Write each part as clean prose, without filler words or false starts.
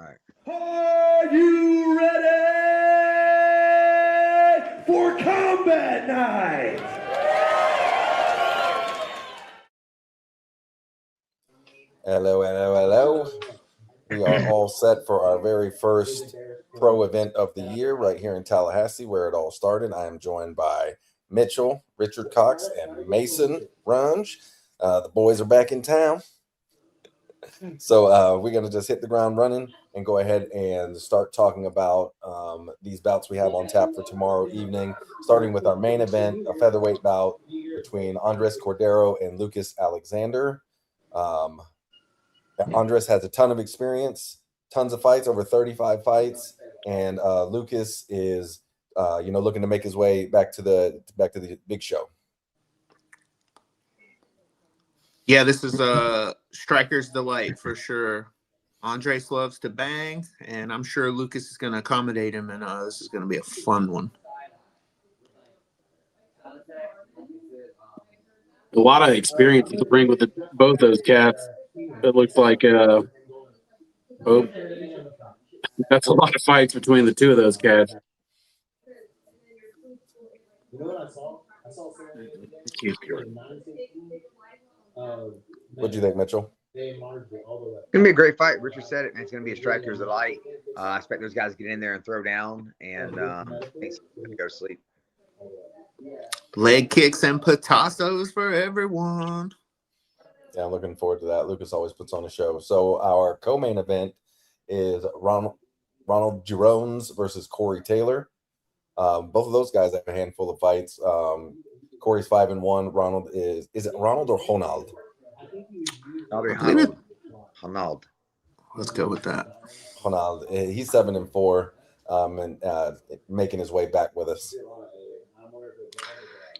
All right. Are you ready for combat night? Hello, hello, hello. We are all set for our very first pro event of the year right here in Tallahassee, where it all started. I am joined by Mitchell, Richard Cox, and Mason Runge. The boys are back in town. So we're going to just hit the ground running and go ahead and start talking about these bouts we have on tap for tomorrow evening, starting with our main event, a featherweight bout between Andres Cordero and Lucas Alexander. Andres has a ton of experience, tons of fights, over 35 fights, and Lucas is, looking to make his way back to the big show. Yeah, this is a striker's delight for sure. Andres loves to bang, and I'm sure Lucas is going to accommodate him, and this is going to be a fun one. A lot of experience to bring with both those cats. It looks like that's a lot of fights between the two of those cats. What'd you think, Mitchell? It's gonna be a great fight. Richard said it, man. It's gonna be a striker's delight. I expect those guys to get in there and throw down, and think to go to sleep. Leg kicks and patassos for everyone. Yeah, I'm looking forward to that. Lucas always puts on a show. So our co-main event is Ronald Girones versus Corey Taylor. Both of those guys have a handful of fights. Corey's 5-1. Ronald is it Ronald or Ronald? Ronald. Let's go with that. Ronald. He's 7-4, and making his way back with us.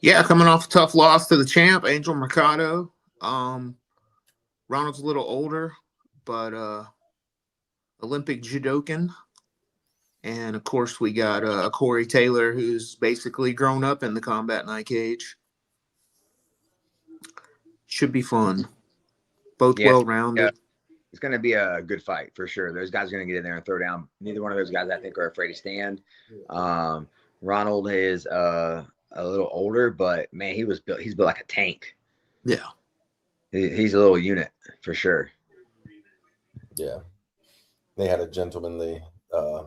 Yeah, coming off a tough loss to the champ, Angel Mercado. Ronald's a little older, but Olympic judokan. And, of course, we got Corey Taylor, who's basically grown up in the combat night cage. Should be fun. Both well-rounded. Yeah. It's going to be a good fight for sure. Those guys are going to get in there and throw down. Neither one of those guys, I think, are afraid to stand. Ronald is a little older, but, man, he's built like a tank. Yeah. He's a little unit for sure. Yeah. They had a gentlemanly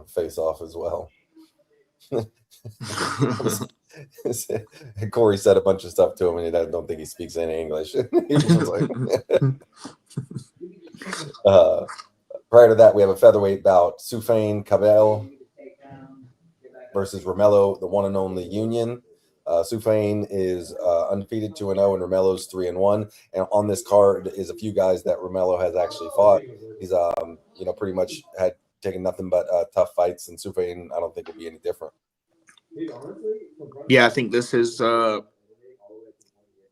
face-off as well. Corey said a bunch of stuff to him, and I don't think he speaks any English. He was like, prior to that, we have a featherweight bout: Soufiane Cabell versus Romello, the one and only Union. Soufiane is undefeated 2-0, and Romello's 3-1. And on this card is a few guys that Romello has actually fought. He's pretty much had taken nothing but tough fights, and Soufiane, I don't think will be any different. Yeah, I think this is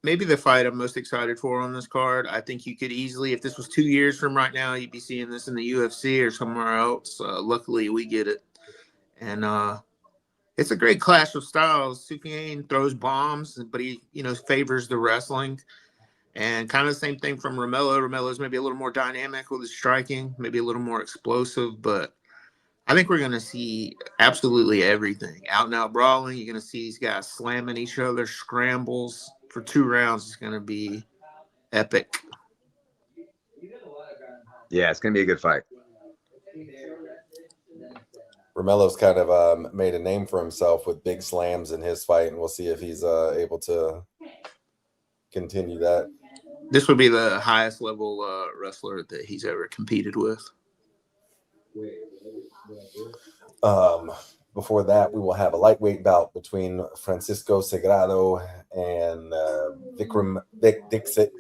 maybe the fight I'm most excited for on this card. I think you could easily, if this was 2 years from right now, you'd be seeing this in the UFC or somewhere else. Luckily, we get it. And it's a great clash of styles. Soufiane throws bombs, but he, favors the wrestling. And kind of the same thing from Romello. Romello's maybe a little more dynamic with his striking, maybe a little more explosive, but I think we're going to see absolutely everything. Out and out brawling. You're going to see these guys slamming each other, scrambles for 2 rounds. It's going to be epic. Yeah, it's going to be a good fight. Romello's kind of made a name for himself with big slams in his fight, and we'll see if he's able to continue that. This would be the highest level wrestler that he's ever competed with. Before that, we will have a lightweight bout between Francisco Sagrado and Vic Dixit.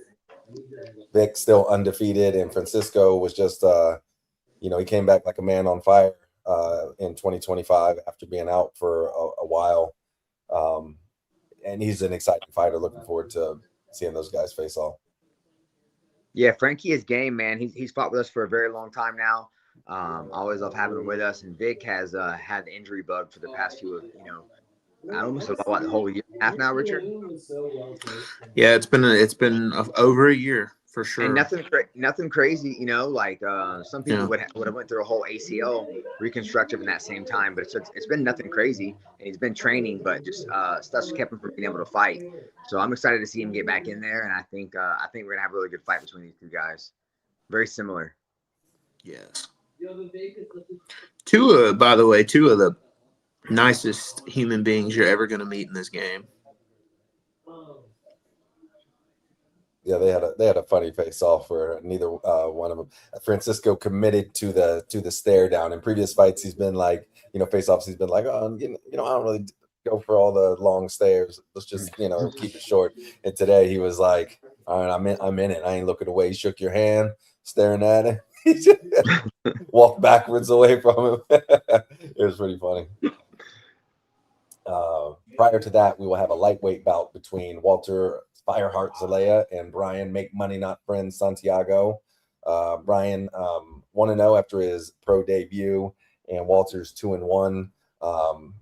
Vic still undefeated, and Francisco was just, he came back like a man on fire in 2025 after being out for a while. And he's an exciting fighter. Looking forward to seeing those guys face off. Yeah, Frankie is game, man. He's fought with us for a very long time now. Always love having him with us. And Vic has had the injury bug for the past few, almost about the whole year and a half now, Richard. Yeah, it's been over a year for sure. And nothing crazy, you know. Like some people Yeah. would have went through a whole ACL reconstructive in that same time, but it's been nothing crazy. And he's been training, but just stuff's kept him from being able to fight. So I'm excited to see him get back in there, and I think we're gonna have a really good fight between these two guys. Very similar. Yes. By the way, two of the nicest human beings you're ever gonna meet in this game. Yeah, they had a funny face off where neither one of them. Francisco committed to the stare down. In previous fights, he's been like, you know, face offs. He's been like, oh, you know, I don't really go for all the long stares. Let's just, you know, keep it short. And today he was like, all right, I'm in it. I ain't looking away. He shook your hand, staring at it. He just walked backwards away from him. It was pretty funny. Prior to that, we will have a lightweight bout between Walter Fireheart Zelaya and Brian Make Money Not Friends Santiago. Brian 1-0 after his pro debut, and Walter's 2-1. I'm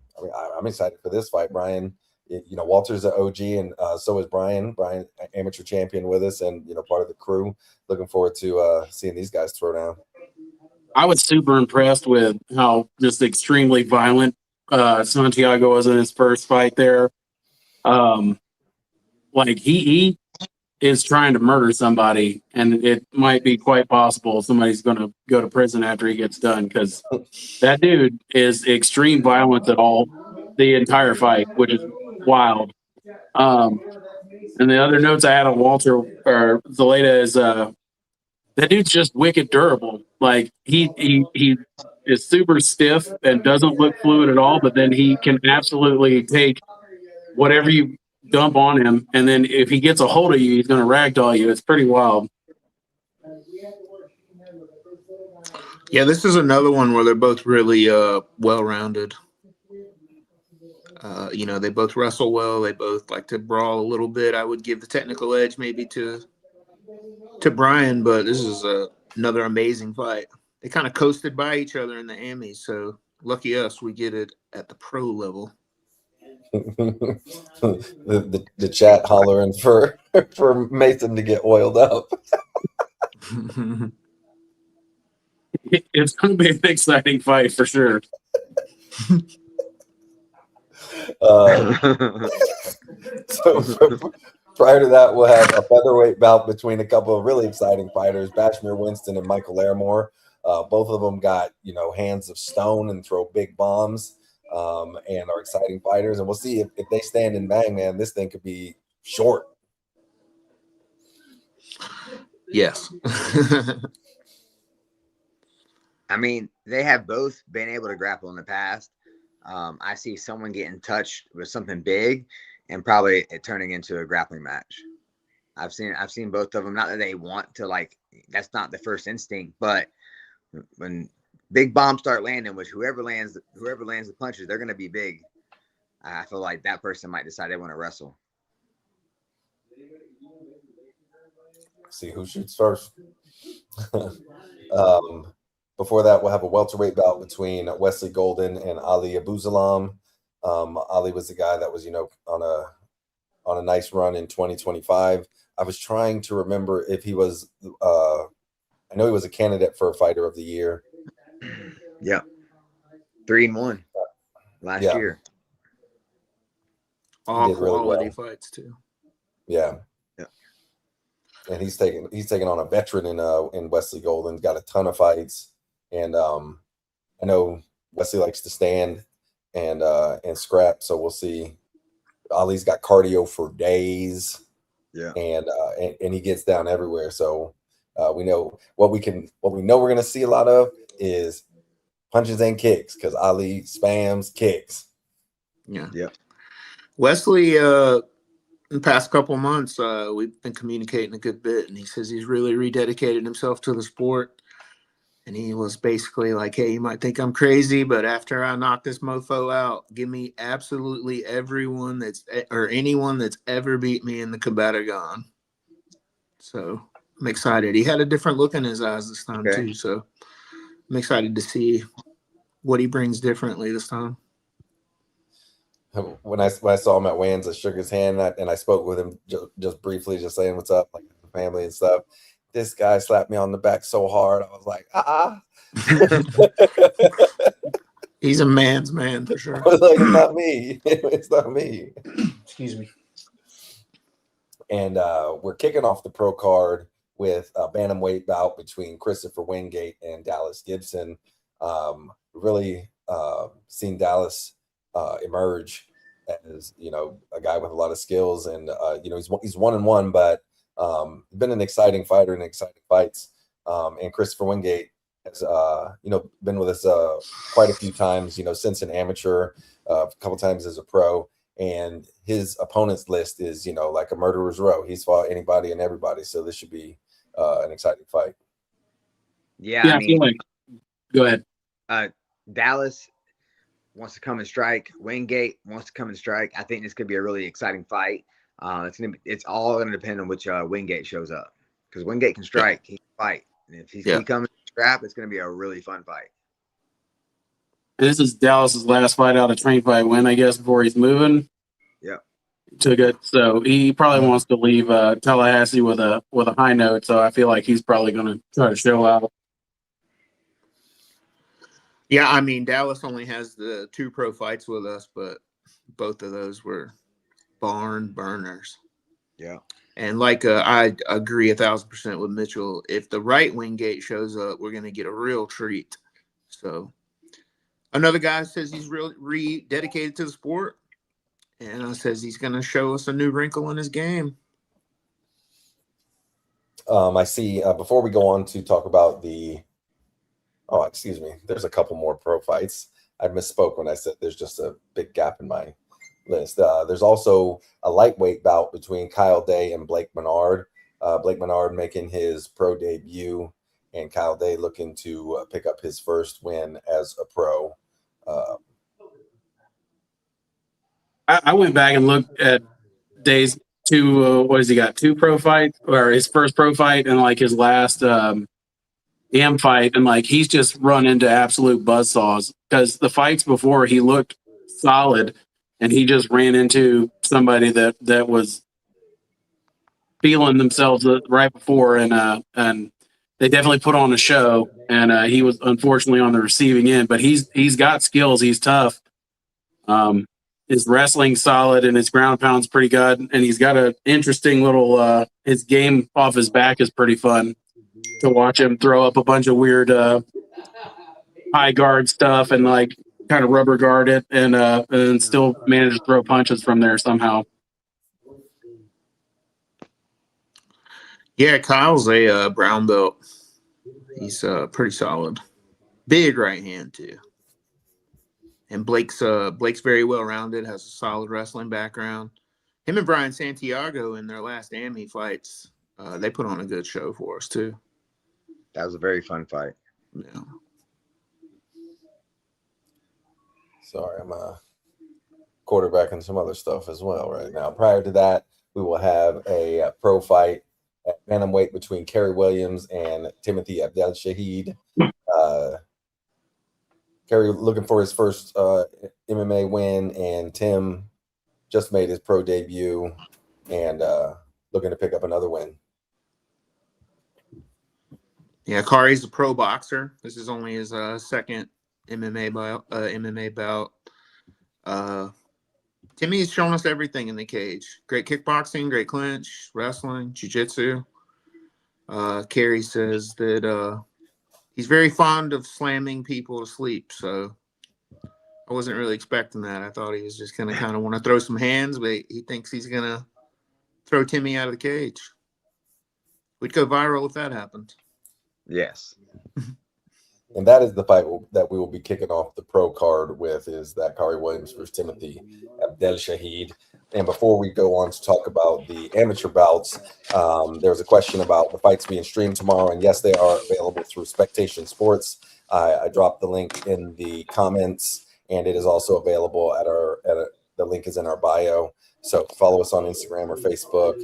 excited for this fight, Brian. You know, Walter's an OG, and so is Brian. Brian, amateur champion with us, and you know, part of the crew. Looking forward to seeing these guys throw down. I was super impressed with how just extremely violent Santiago was in his first fight there. Like he is trying to murder somebody, and it might be quite possible somebody's going to go to prison after he gets done, because that dude is extreme violence at all the entire fight, which is wild. And the other notes I had on Walter or Zeleda is that dude's just wicked durable. Like he is super stiff and doesn't look fluid at all, but then he can absolutely take whatever you dump on him, and then if he gets a hold of you, he's going to ragdoll you. It's pretty wild. Yeah, this is another one where they're both really well-rounded. You know, they both wrestle well. They both like to brawl a little bit. I would give the technical edge maybe to Brian, but this is another amazing fight. They kind of coasted by each other in the Emmys, so lucky us, we get it at the pro level. the chat hollering for Mason to get oiled up. It's going to be an exciting fight for sure. So prior to that, we'll have a featherweight bout between a couple of really exciting fighters, Bashmir Winston and Michael Larimore. Both of them got, you know, hands of stone and throw big bombs. And are exciting fighters, and we'll see if they stand and bang, man. This thing could be short. Yes. I mean, they have both been able to grapple in the past. I see someone getting touched with something big and probably it turning into a grappling match. I've seen both of them. Not that they want to, like, that's not the first instinct, but when big bombs start landing, which whoever lands the punches, they're going to be big. I feel like that person might decide they want to wrestle. See who shoots first. Before that, we'll have a welterweight bout between Wesley Golden and Ali Abusalam. Ali was the guy that was, you know, on a nice run in 2025. I was trying to remember if he was. I know he was a candidate for a fighter of the year. Yeah, 3-1 last year. All quality really fights too. Yeah. And he's taking on a veteran in Wesley Golden. Got a ton of fights, and I know Wesley likes to stand and scrap. So we'll see. Ali's got cardio for days. Yeah, and he gets down everywhere. So we know what we know we're gonna see a lot of is punches and kicks, because Ali spams kicks. Yeah. Wesley, in the past couple of months, we've been communicating a good bit, and he says he's really rededicated himself to the sport. And he was basically like, hey, you might think I'm crazy, but after I knock this mofo out, give me absolutely anyone that's ever beat me in the Kabatagon. So I'm excited. He had a different look in his eyes this time too. So I'm excited to see what he brings differently this time. When I saw him at Wans, I shook his hand and I spoke with him just briefly, just saying what's up. Like, family and stuff. This guy slapped me on the back so hard. I was like, He's a man's man for sure. I was like, it's not me. It's not me. Excuse me. And we're kicking off the pro card with a bantamweight bout between Christopher Wingate and Dallas Gibson. Really seen Dallas emerge as, you know, a guy with a lot of skills, and you know, he's 1-1, but been an exciting fighter in exciting fights. And Christopher Wingate has you know, been with us quite a few times, you know, since an amateur, a couple times as a pro. And his opponent's list is, you know, like a murderer's row. He's fought anybody and everybody, so this should be an exciting fight. Yeah, I I feel mean, like. Go ahead. Dallas wants to come and strike. Wingate wants to come and strike. I think this could be a really exciting fight. It's all gonna depend on which Wingate shows up, because Wingate can strike, he can fight, and if he comes to scrap, it's gonna be a really fun fight. This is Dallas's last fight out of train fight win, I guess, before he's moving. Yep. Took it, so he probably wants to leave Tallahassee with a high note. So I feel like he's probably going to try to show out. Yeah, I mean, Dallas only has the 2 pro fights with us, but both of those were barn burners. Yeah. And like I agree 1,000% with Mitchell. If the right Wingate shows up, we're going to get a real treat. So another guy says he's really dedicated to the sport, and says he's going to show us a new wrinkle in his game. I see, before we go on to talk about excuse me, there's a couple more pro fights. I misspoke when I said there's just a big gap in my list. There's also a lightweight bout between Kyle Day and Blake Menard. Blake Menard making his pro debut, and Kyle Day looking to pick up his first win as a pro. I went back and looked at Day's 2. What has he got? 2 pro fights, or his first pro fight, and like his last AM fight, and like he's just run into absolute buzzsaws, because the fights before he looked solid, and he just ran into somebody that was feeling themselves right before, and they definitely put on a show, and he was unfortunately on the receiving end, but he's got skills, he's tough. His wrestling's solid, and his ground pound's pretty good, and he's got an interesting little his game off his back is pretty fun to watch him throw up a bunch of weird high guard stuff and like kind of rubber guard it, and still manage to throw punches from there somehow. Yeah, Kyle's a brown belt. He's pretty solid. Big right hand too. And Blake's very well rounded, has a solid wrestling background. Him and Brian Santiago in their last AMI fights, they put on a good show for us too. That was a very fun fight. Yeah. Sorry, I'm quarterbacking some other stuff as well right now. Prior to that, we will have a pro fight at bantamweight between Kerry Williams and Timothy Abdel Shahid. Kerry looking for his first MMA win, and Tim just made his pro debut and looking to pick up another win. Yeah, Kari's a pro boxer. This is only his second MMA bout. Timmy's shown us everything in the cage. Great kickboxing, great clinch, wrestling, jiu-jitsu. Kerry says that he's very fond of slamming people to sleep, so I wasn't really expecting that. I thought he was just going to kind of want to throw some hands, but he thinks he's going to throw Timmy out of the cage. We'd go viral if that happened. Yes. And that is the fight that we will be kicking off the pro card with, is that Kari Williams versus Timothy Abdel Shahid. And before we go on to talk about the amateur bouts, there was a question about the fights being streamed tomorrow. And yes, they are available through Spectation Sports. I dropped the link in the comments, and it is also available at the link is in our bio. So follow us on Instagram or Facebook.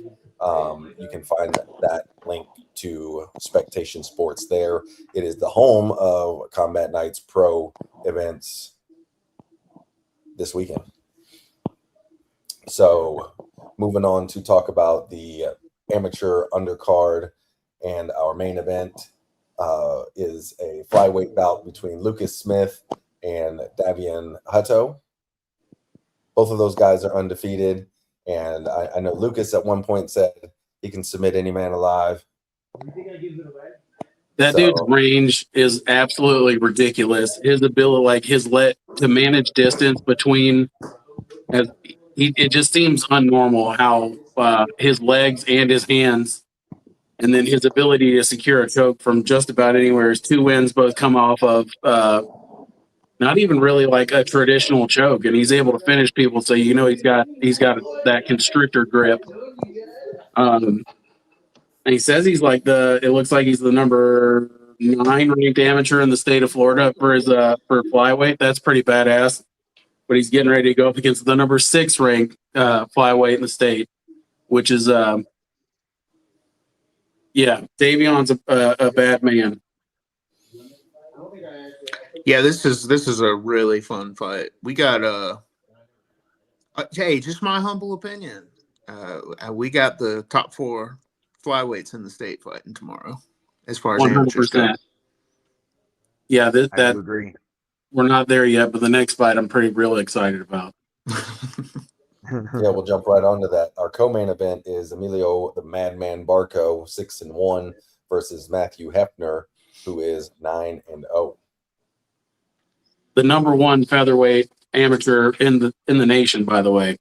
You can find that link to Spectation Sports there. It is the home of Combat Nights Pro events this weekend. So moving on to talk about the amateur undercard, and our main event is a flyweight bout between Lucas Smith and Davian Hutto. Both of those guys are undefeated, and I know Lucas at one point said he can submit any man alive. That dude's range is absolutely ridiculous. His ability, like his to manage distance between, it just seems unnormal how his legs and his hands, and then his ability to secure a choke from just about anywhere. His 2 wins both come off of not even really like a traditional choke, and he's able to finish people. So you know he's got that constrictor grip. And he says he's like it looks like he's the number 9 ranked amateur in the state of Florida for his for flyweight. That's pretty badass. But he's getting ready to go up against the number 6 ranked flyweight in the state, which is Davion's a bad man. Yeah, this is a really fun fight. We got hey, just my humble opinion. We got the top 4 flyweights in the state fighting tomorrow, as far as 100%. Yeah, I do agree. We're not there yet, but the next fight I'm really excited about. Yeah, we'll jump right onto that. Our co-main event is Emilio the Madman Barco, 6-1, versus Matthew Hefner, who is 9-0. The number 1 featherweight amateur in the nation, by the way.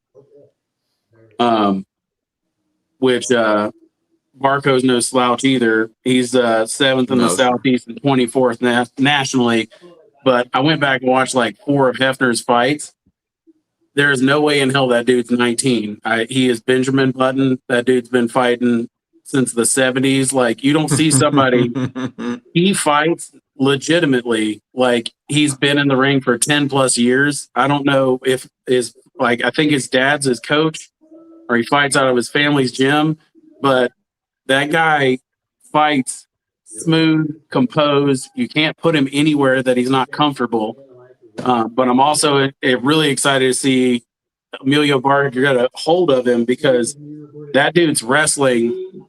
Which Barco's no slouch either. He's 7th in the Southeast and 24th nationally. But I went back and watched like 4 of Hefner's fights. There is no way in hell that dude's 19. He is Benjamin Button. That dude's been fighting since the 70s. Like, you don't see somebody. He fights legitimately like he's been in the ring for 10 plus years. I don't know if I think his dad's his coach, or he fights out of his family's gym, but that guy fights smooth, composed. You can't put him anywhere that he's not comfortable. But I'm also really excited to see Emilio Barco get a hold of him, because that dude's wrestling.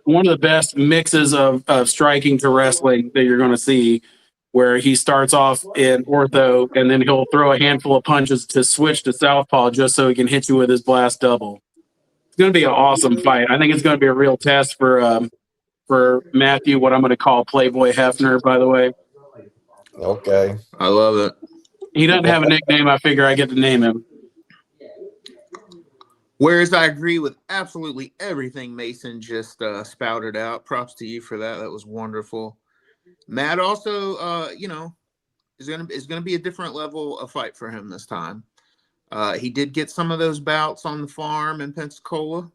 One of the best mixes of striking to wrestling that you're going to see, where he starts off in ortho and then he'll throw a handful of punches to switch to southpaw just so he can hit you with his blast double. It's going to be an awesome fight. I think it's going to be a real test for Matthew, what I'm going to call Playboy Hefner, by the way. Okay. I love it. He doesn't have a nickname. I figure I get to name him. Whereas I agree with absolutely everything Mason just spouted out. Props to you for that. That was wonderful. Matt also, is gonna be a different level of fight for him this time. He did get some of those bouts on the farm in Pensacola,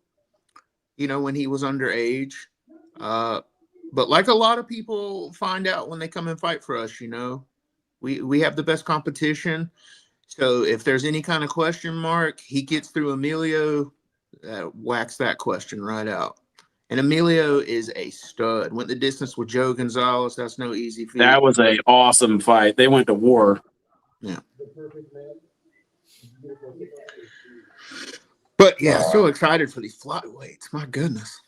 when he was underage. But like a lot of people find out when they come and fight for us, we have the best competition. So if there's any kind of question mark, he gets through Emilio, whacks that question right out. And Emilio is a stud. Went the distance with Joe Gonzalez. That's no easy feat. That was an awesome fight. They went to war. Yeah. But yeah, so excited for these flyweights. My goodness.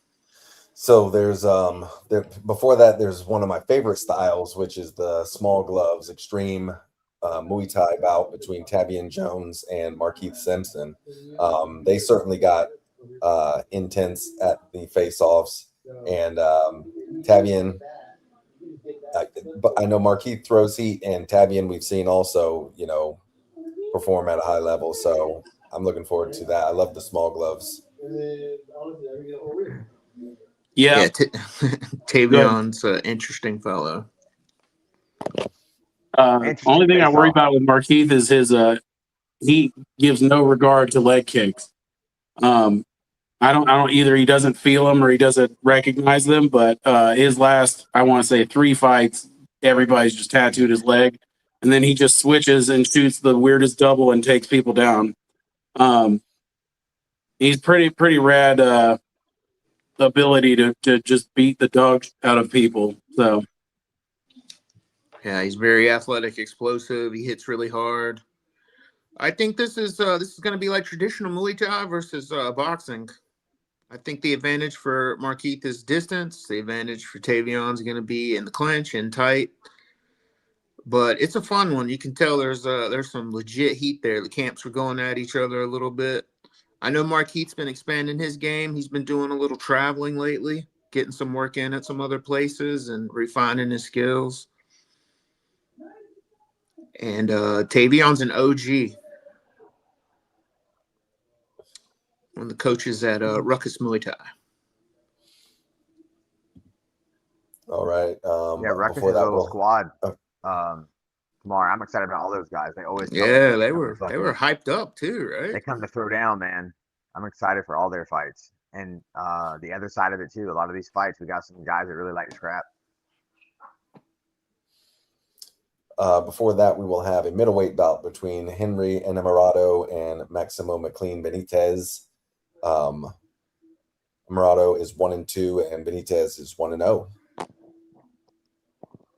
So there's before that, there's one of my favorite styles, which is the small gloves extreme Muay Thai bout between Tavian Jones and Markeith Simpson. They certainly got intense at the face-offs, and Tavian, but I know Markeith throws heat, and Tavian we've seen also, perform at a high level. So I'm looking forward to that. I love the small gloves. Yeah, Tavion's an interesting fellow. Only thing I worry about with Markeith is his he gives no regard to leg kicks. I don't either he doesn't feel them or he doesn't recognize them, but his last, I want to say 3 fights, everybody's just tattooed his leg, and then he just switches and shoots the weirdest double and takes people down. He's pretty rad ability to just beat the dog out of people. So yeah, he's very athletic, explosive. He hits really hard. I think this is going to be like traditional Muay Thai versus boxing. I think the advantage for Markeith is distance. The advantage for Tavion's going to be in the clinch and tight. But it's a fun one. You can tell there's some legit heat there. The camps are going at each other a little bit. I know Markeith's been expanding his game. He's been doing a little traveling lately, getting some work in at some other places and refining his skills. And Tavion's an OG. One of the coaches at Ruckus Muay Thai. All right. Yeah, Ruckus is before a that, little we'll, squad. Tomorrow, I'm excited about all those guys. They always Yeah, they were hyped up too, they right? come to throw down, man. I'm excited for all their fights. And the other side of it too, a lot of these fights, we got some guys that really like to scrap. before that, we will have a middleweight bout between Henry Enamorado and Maximo McLean Benitez. Enamorado is 1-2, and Benitez is 1-0.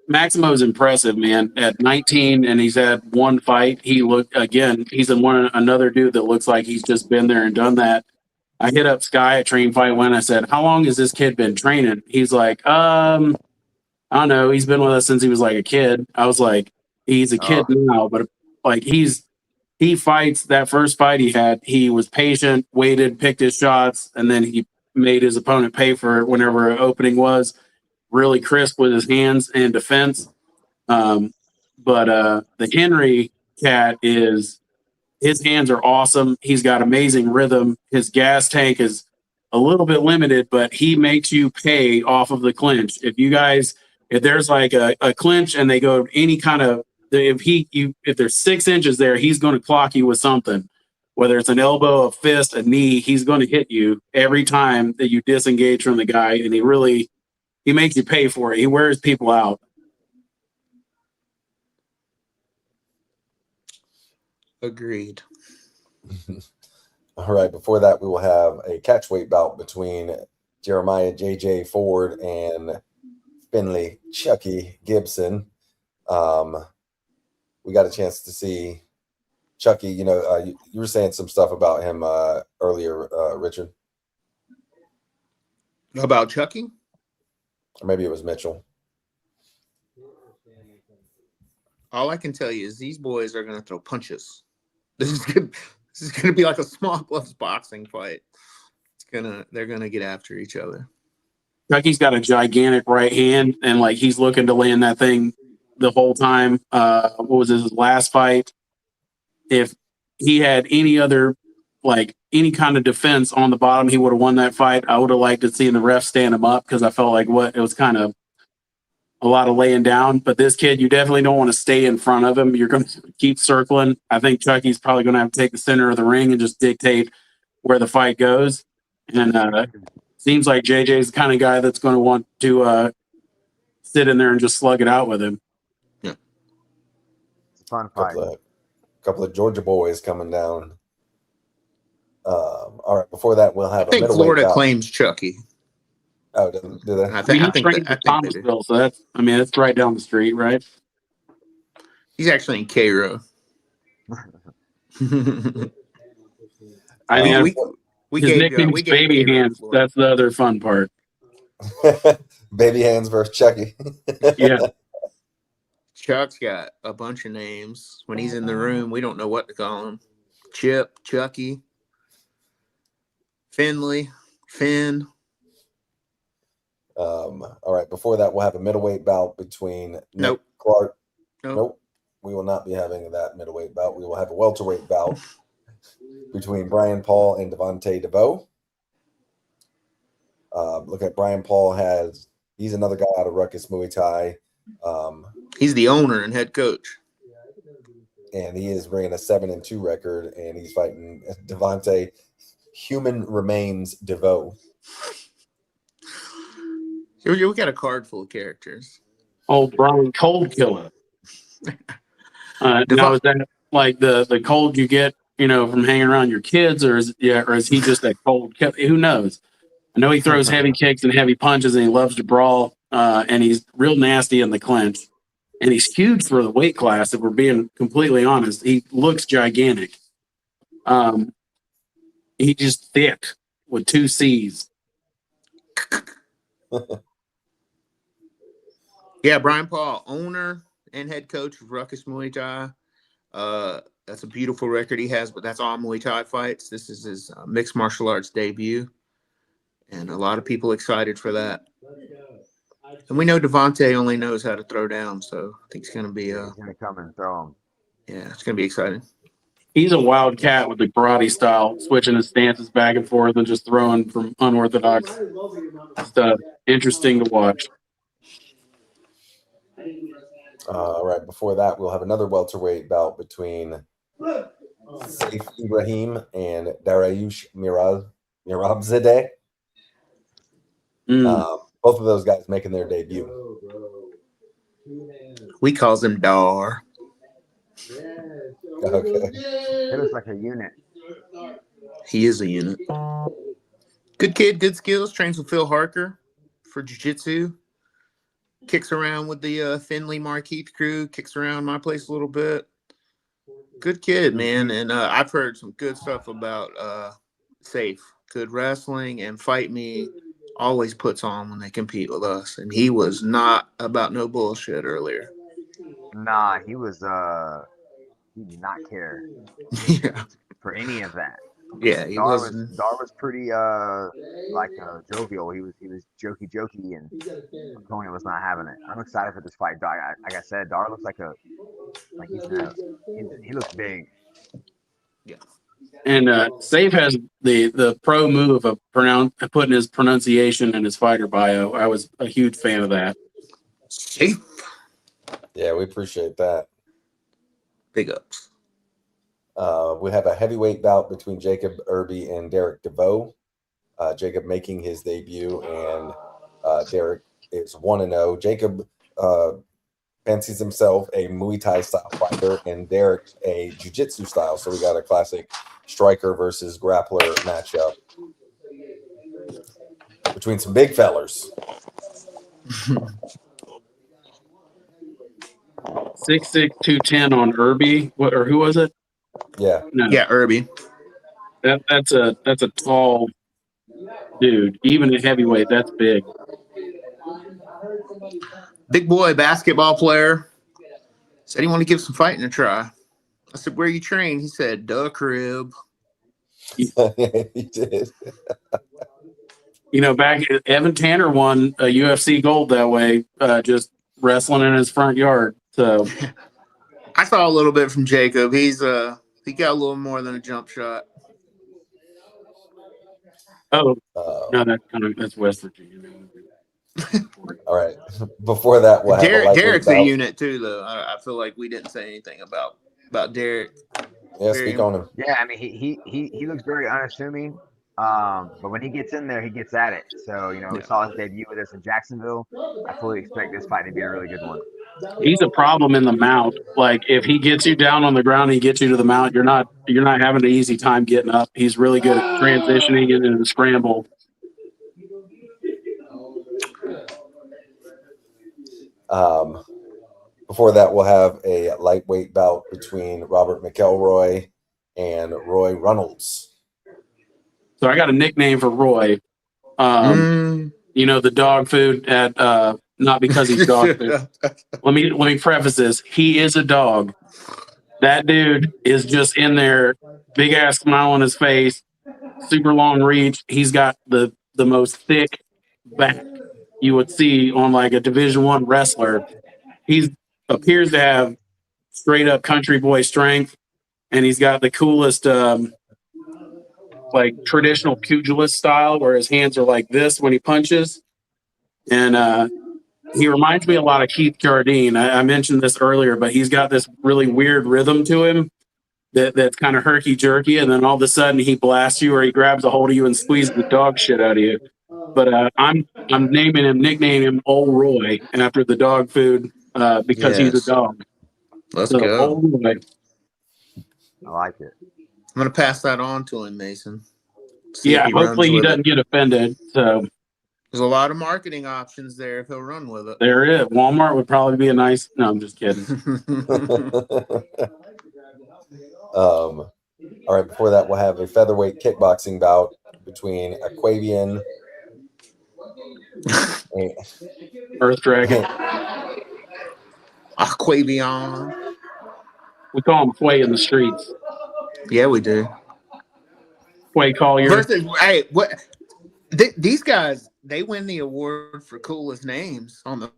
Maximo's impressive, man. At 19, and he's had one fight. He looked again. He's another dude that looks like he's just been there and done that. I hit up Sky at Train Fight when I said, "How long has this kid been training?" He's like, I don't know. He's been with us since he was like a kid. I was like, he's a kid now, but like he fights. That first fight he had, he was patient, waited, picked his shots, and then he made his opponent pay for it whenever an opening was. Really crisp with his hands and defense. But the Henry cat his hands are awesome. He's got amazing rhythm. His gas tank is a little bit limited, but he makes you pay off of the clinch. If there's like a clinch and they go any kind of, if there's 6 inches there, he's going to clock you with something. Whether it's an elbow, a fist, a knee, he's going to hit you every time that you disengage from the guy. And he makes you pay for it. He wears people out. Agreed. All right. Before that, we will have a catchweight bout between Jeremiah J.J. Ford and Finley Chucky Gibson. We got a chance to see Chucky. You were saying some stuff about him earlier, Richard. About Chucky? Or maybe it was Mitchell. All I can tell you is these boys are going to throw punches. This is going to be like a small gloves boxing fight. They're going to get after each other. Chucky's got a gigantic right hand, and like he's looking to land that thing the whole time. What was his last fight? If he had any other, like any kind of defense on the bottom, he would have won that fight. I would have liked to see the ref stand him up because I felt like it was kind of a lot of laying down. But this kid, you definitely don't want to stay in front of him. You're going to keep circling. I think Chucky's probably going to have to take the center of the ring and just dictate where the fight goes. And seems like JJ's the kind of guy that's going to want to sit in there and just slug it out with him. Yeah, It's a fun fight. Couple of Georgia boys coming down. All right. Before that, we'll have I think Florida claims Chucky. Oh, do they? I think Thomasville, so it's right down the street, right? He's actually in Cairo. I mean, we his gave nickname's Baby Cairo, Hands. Florida. That's the other fun part. Baby Hands versus Chucky. Yeah. Chuck's got a bunch of names. When he's in the room, we don't know what to call him. Chip, Chucky, Finley, Finn. All right. Before that, we'll have a middleweight bout between Nope. Nick Clark. Nope. We will not be having that middleweight bout. We will have a welterweight bout between Brian Paul and Devontae DeVoe. Look at Brian Paul he's another guy out of Ruckus Muay Thai. He's the owner and head coach. And he is bringing a 7-2 record, and he's fighting Devontae Human Remains DeVoe. We got a card full of characters. Old Brian Cold Killer. Now is that like the cold you get, from hanging around your kids, or is he just a cold killer? Who knows? I know he throws heavy kicks and heavy punches, and he loves to brawl, and he's real nasty in the clinch. And he's huge for the weight class, if we're being completely honest. He looks gigantic. He's just thick. with 2 C's. Yeah, Brian Paul, owner and head coach of Ruckus Muay Thai. That's a beautiful record he has, but that's all Muay Thai fights. This is his mixed martial arts debut, and a lot of people excited for that. And we know Devontae only knows how to throw down, so I think it's going to be He's gonna come and throw him. yeah, it's going to be exciting. He's a wild cat with the karate style, switching his stances back and forth and just throwing from unorthodox stuff. Interesting to watch. Right before that, we'll have another welterweight bout between Saif Ibrahim and Dariush Mirabzadeh. Both of those guys making their debut. We calls him Dar. Okay. He looks like a unit. He is a unit. Good kid, good skills. Trains with Phil Harker for jiu-jitsu. Kicks around with the Finley Markeith crew. Kicks around my place a little bit. Good kid, man. And I've heard some good stuff about Safe. Good wrestling, and Fight Me always puts on when they compete with us. And he was not about no bullshit earlier. Nah, he was he did not care Yeah. for any of that. Yeah, he Dar wasn't. was pretty like jovial. He was jokey, and Tony was not having it. I'm excited for this fight. Dar, like I said, Dar looks like he looks big. Yeah. And Safe has the pro move of putting his pronunciation in his fighter bio. I was a huge fan of that. Safe. Yeah, we appreciate that. Big ups. We have a heavyweight bout between Jacob Irby and Derek DeVoe. Jacob making his debut, and Derek is 1-0. Jacob fancies himself a Muay Thai style fighter, and Derek a jiu-jitsu style. So we got a classic striker versus grappler matchup between some big fellers. 6'6", 210 on Irby. What, or who was it? Yeah. No. Yeah, Irby. That's a tall dude. Even at heavyweight, that's big. Big boy basketball player. Said he wanted to give some fighting a try. I said, where you train? He said, duh crib. He did. You know, back Evan Tanner won a UFC gold that way, just wrestling in his front yard. So I saw a little bit from Jacob. He got a little more than a jump shot. no, that's West Virginia. All right. Before that, we'll have Derek's bout. a unit too, though. I feel like we didn't say anything about Derek. Yeah, speak on him. Yeah, I mean he looks very unassuming. But when he gets in there, he gets at it. So, we saw his debut with us in Jacksonville. I fully expect this fight to be a really good one. He's a problem in the mount. Like if he gets you down on the ground and he gets you to the mount, you're not having an easy time getting up. He's really good at transitioning into the scramble. Before that, we'll have a lightweight bout between Robert McElroy and Roy Reynolds. So I got a nickname for Roy. The dog food at not because he's dog food. Let me preface this. He is a dog. That dude is just in there, big ass smile on his face, super long reach. He's got the most thick back you would see on like a Division I wrestler. He appears to have straight up country boy strength, and he's got the coolest like traditional pugilist style where his hands are like this when he punches. And he reminds me a lot of Keith Jardine. I mentioned this earlier, but he's got this really weird rhythm to him that's kind of herky-jerky, and then all of a sudden he blasts you or he grabs a hold of you and squeezes the dog shit out of you. But I'm nicknaming him Old Roy after the dog food because he's a dog. Let's go. Old Roy. I like it. I'm going to pass that on to him, Mason. Hopefully he doesn't get offended. So there's a lot of marketing options there if he'll run with it. There is. Walmart would probably be a nice. No, I'm just kidding. All right. Before that, we'll have a featherweight kickboxing bout between Aquavian and Earth Dragon. Aquavion. We call him Quay in the streets. Yeah, we do. Quay Collier. Versus, hey, what? These guys, they win the award for coolest names on the.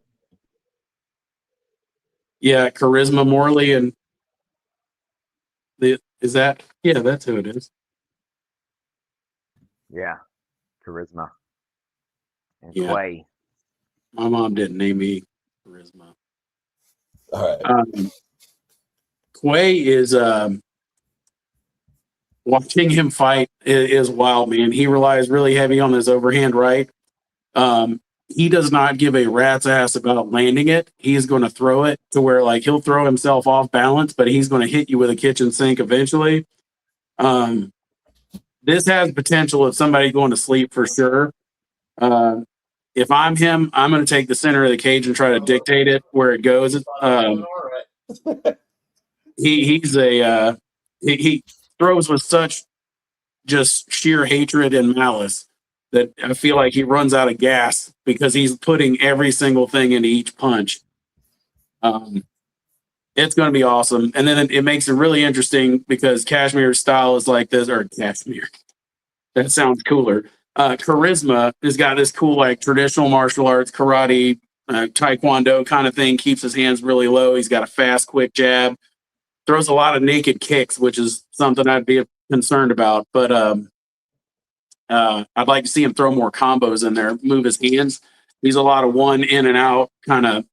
Yeah, Charisma Morley and is that? Yeah, that's who it is. Yeah, Charisma and Yeah. Quay. My mom didn't name me Charisma. all right. Quay is watching him fight is wild, man. He relies really heavy on his overhand right. He does not give a rat's ass about landing it. He's going to throw it to where like he'll throw himself off balance, but he's going to hit you with a kitchen sink eventually. This has potential of somebody going to sleep for sure. If I'm him, I'm going to take the center of the cage and try to dictate it where it goes. He throws with such just sheer hatred and malice that I feel like he runs out of gas because he's putting every single thing into each punch. It's going to be awesome. And then it makes it really interesting because Cashmere's style is like this, or Cashmere. That sounds cooler. Charisma has got this cool, like traditional martial arts, karate, taekwondo kind of thing, keeps his hands really low. He's got a fast, quick jab, throws a lot of naked kicks, which is something I'd be concerned about. But I'd like to see him throw more combos in there, move his hands. He's a lot of one in and out kind of,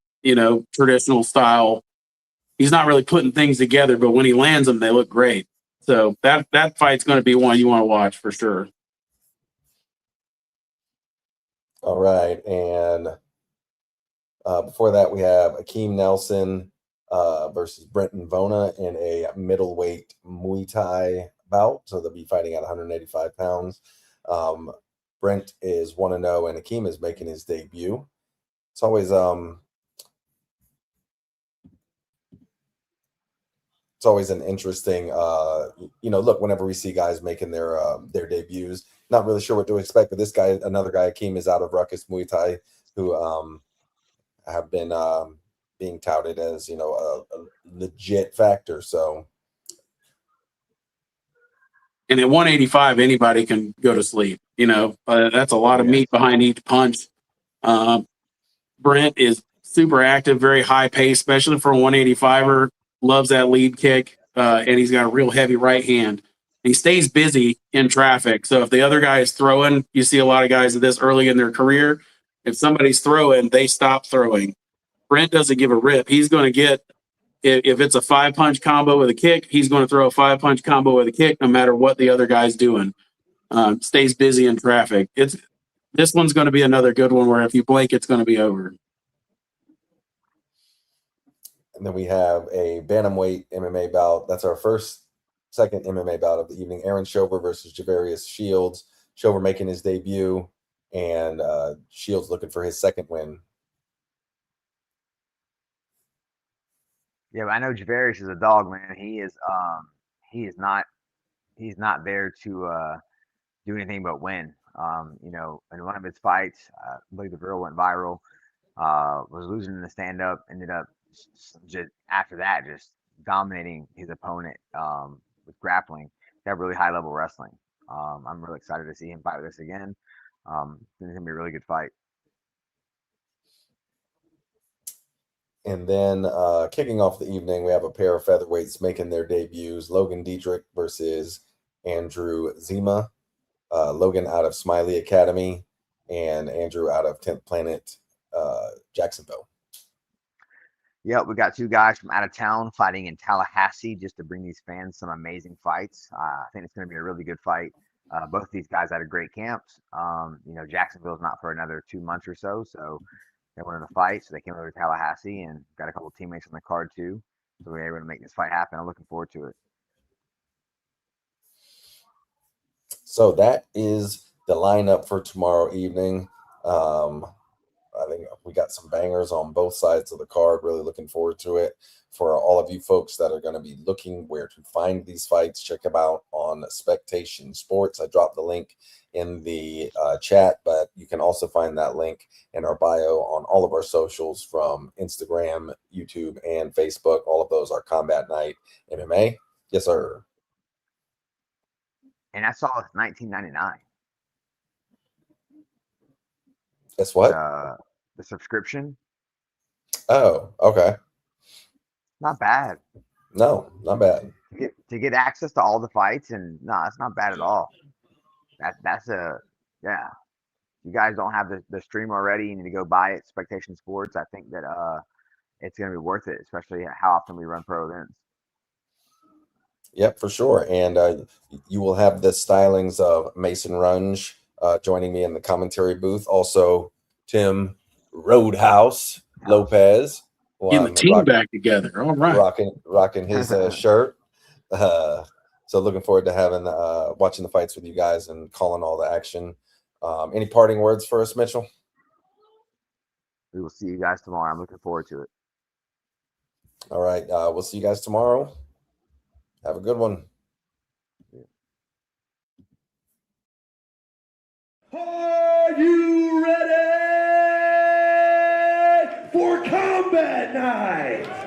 traditional style. He's not really putting things together, but when he lands them, they look great. So that fight's going to be one you want to watch for sure. All right. And before that, we have Akeem Nelson versus Brenton Vona in a middleweight Muay Thai bout. So they'll be fighting at 185 pounds. Brent is 1-0 and Akeem is making his debut. It's always an interesting look whenever we see guys making their debuts. Not really sure what to expect, but this guy, another guy, Akeem, is out of Ruckus Muay Thai, who have been being touted as a legit factor. So, and at 185, anybody can go to sleep. That's a lot of meat behind each punch. Brent is super active, very high pace, especially for a 185er. Loves that lead kick, and he's got a real heavy right hand. He stays busy in traffic. So if the other guy is throwing, you see a lot of guys this early in their career. If somebody's throwing, they stop throwing. Brent doesn't give a rip. He's going to get, if it's a 5-punch combo with a kick, he's going to throw a 5-punch combo with a kick no matter what the other guy's doing. Stays busy in traffic. This one's going to be another good one where if you blink, it's going to be over. And then we have a bantamweight MMA bout. That's our second MMA bout of the evening. Aaron Shover versus Javarius Shields. Shover making his debut, and Shields looking for his second win. Yeah, I know Javarius is a dog, man. He's not there to do anything but win. In one of his fights, I believe the girl went viral. Was losing in the stand-up, ended up just after that just dominating his opponent with grappling. That really high-level wrestling. I'm really excited to see him fight with us again. It's gonna be a really good fight. And then kicking off the evening, we have a pair of featherweights making their debuts. Logan Diedrich versus Andrew Zima. Logan out of Smiley Academy and Andrew out of 10th Planet, Jacksonville. Yep, we got two guys from out of town fighting in Tallahassee just to bring these fans some amazing fights. I think it's going to be a really good fight. Both of these guys had a great camps. Jacksonville's not for another 2 months or so, so they wanted to fight, so they came over to Tallahassee and got a couple of teammates on the card too. So we were able to make this fight happen. I'm looking forward to it. So that is the lineup for tomorrow evening. I think we got some bangers on both sides of the card. Really looking forward to it. For all of you folks that are going to be looking where to find these fights, check them out on Spectation Sports. I dropped the link in the chat, but you can also find that link in our bio on all of our socials from Instagram, YouTube, and Facebook. All of those are Combat Night MMA. Yes, sir. And I saw it's 19.99. Guess what? The subscription. Oh, okay. Not bad. No, not bad. To get access to all the fights, and no, that's not bad at all. That's a yeah. You guys don't have the stream already, you need to go buy it. Spectation Sports. I think that it's gonna be worth it, especially how often we run pro events. Yep, for sure. And you will have the stylings of Mason Runge joining me in the commentary booth. Also, Tim Roadhouse Lopez. Getting the team back together. All right. Rocking his shirt. So looking forward to having watching the fights with you guys and calling all the action. Any parting words for us, Mitchell? We will see you guys tomorrow. I'm looking forward to it. All right. We'll see you guys tomorrow. Have a good one. Are you ready for combat night?